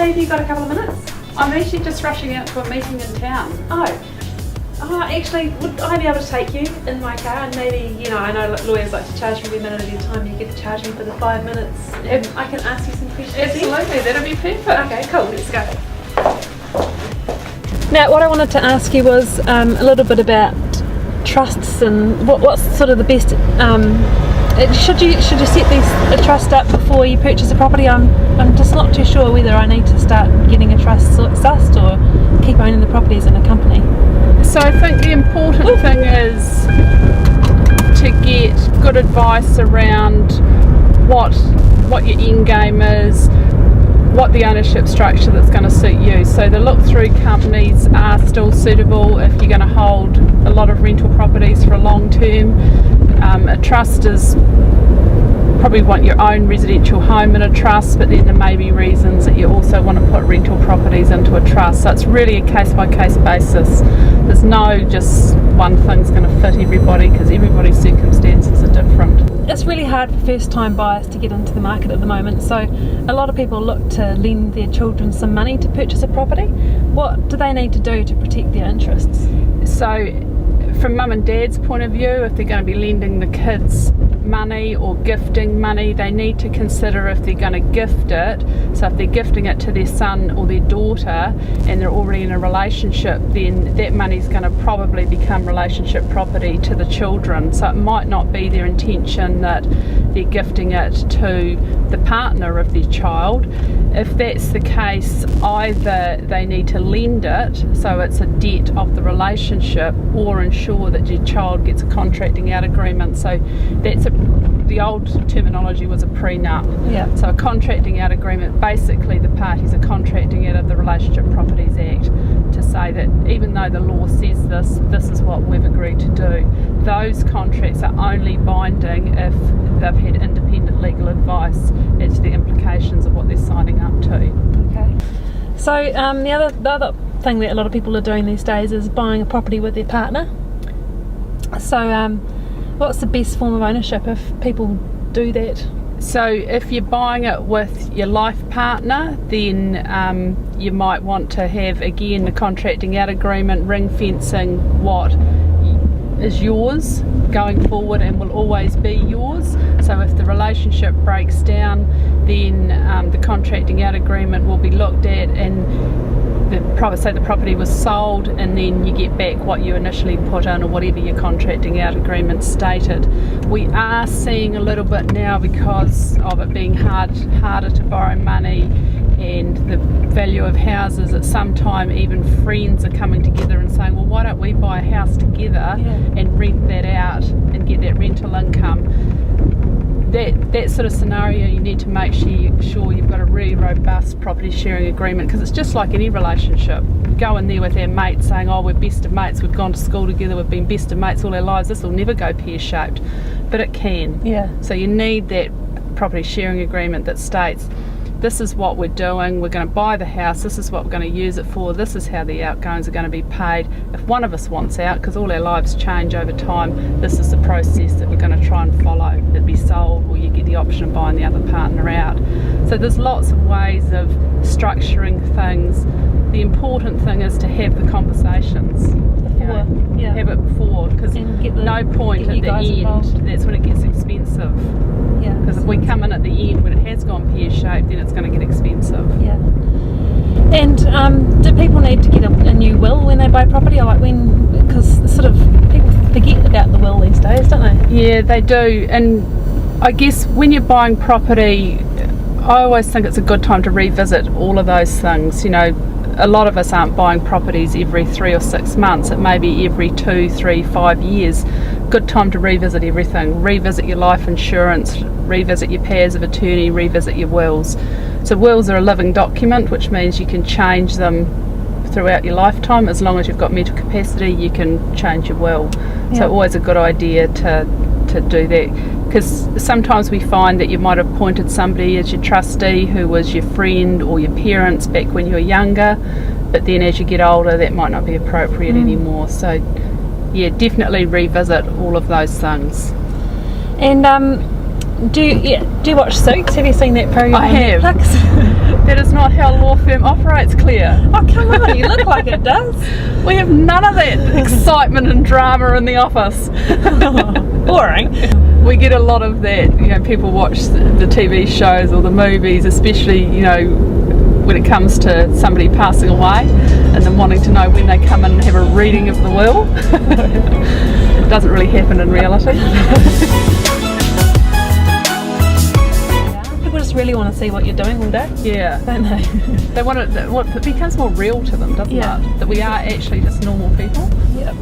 have you got a couple of minutes? I'm actually just rushing out to a meeting in town. Actually, would I be able to take you in my car? And maybe, I know lawyers like to charge me a minute at a time. You get to charge me for the 5 minutes. If I can ask you some questions. Absolutely, that'd be perfect. Okay, cool. Let's go. Now, what I wanted to ask you was a little bit about trusts and what's sort of the best. Should you set a trust up before you purchase a property? I'm just not too sure whether I need to start getting a trust sussed or keep owning the properties in a company. So I think the important thing is to get good advice around what your end game is, what the ownership structure that's going to suit you. So the look-through companies are still suitable if you're going to hold a lot of rental properties for a long term. A trust is probably want your own residential home in a trust, but then there may be reasons that you also want to put rental properties into a trust. So it's really a case-by-case basis. There's no just one thing's going to fit everybody because everybody's circumstances are different. It's really hard for first-time buyers to get into the market at the moment, so a lot of people look to lend their children some money to purchase a property. What do they need to do to protect their interests? So from mum and dad's point of view, if they're going to be lending the kids money or gifting money, they need to consider if they're going to gift it. So if they're gifting it to their son or their daughter and they're already in a relationship, then that money's going to probably become relationship property to the children. So it might not be their intention that they're gifting it to the partner of their child. If that's the case, either they need to lend it, so it's a debt of the relationship, or ensure that your child gets a contracting out agreement. So that's the old terminology was a prenup. Yeah. So a contracting out agreement, basically the parties are contracting out of the Relationship Properties Act to say that even though the law says this is what we've agreed to do. Those contracts are only binding if they've had independent legal advice as to the implications of what they're signing up to. Okay. So the other thing that a lot of people are doing these days is buying a property with their partner. So what's the best form of ownership if people do that? So if you're buying it with your life partner, then you might want to have, again, the contracting out agreement, ring fencing what is yours going forward and will always be yours. So if the relationship breaks down, then the contracting out agreement will be looked at, and say the property was sold, and then you get back what you initially put in or whatever your contracting out agreement stated. We are seeing a little bit now, because of it being harder to borrow money and the value of houses, at some time even friends are coming together and saying, well, why don't we buy a house together and rent that out and get that rental income. That sort of scenario, you need to make sure you've got a really robust property sharing agreement, because it's just like any relationship. You go in there with our mates saying, oh, we're best of mates, we've gone to school together, we've been best of mates all our lives, this will never go pear-shaped, but it can. Yeah. So you need that property sharing agreement that states, this is what we're doing, we're going to buy the house, this is what we're going to use it for, this is how the outgoings are going to be paid. If one of us wants out, because all our lives change over time, this is the process that we're going to try and follow. It'd be sold, or you get the option of buying the other partner out. So there's lots of ways of structuring things. The important thing is to have the conversations. Have it before, because no point at the end, involved. That's when it gets expensive. Yeah. Because if we come in at the end when it has gone pear-shaped, then it's going to get expensive. Yeah. And do people need to get a new will when they buy property, or because sort of people forget about the will these days, don't they? Yeah, they do. And I guess when you're buying property, I always think it's a good time to revisit all of those things. A lot of us aren't buying properties every 3 or 6 months. It may be every 2, 3, 5 years. Good time to revisit everything. Revisit your life insurance, revisit your powers of attorney, revisit your wills. So wills are a living document, which means you can change them throughout your lifetime. As long as you've got mental capacity, you can change your will. Yeah. So always a good idea to do that. Because sometimes we find that you might have appointed somebody as your trustee who was your friend or your parents back when you were younger, but then as you get older that might not be appropriate anymore. So yeah, definitely revisit all of those things. And do you watch Suits? Have you seen that program? I have. That is not how a law firm operates, Claire. Oh, come on, you look like it does. We have none of that excitement and drama in the office. Boring. We get a lot of that, people watch the TV shows or the movies, especially, when it comes to somebody passing away and then wanting to know when they come in and have a reading of the will. It doesn't really happen in reality. People just really want to see what you're doing all day. Yeah. Don't they? They want it becomes more real to them, doesn't Yeah. it? That we are actually just normal people. Yep.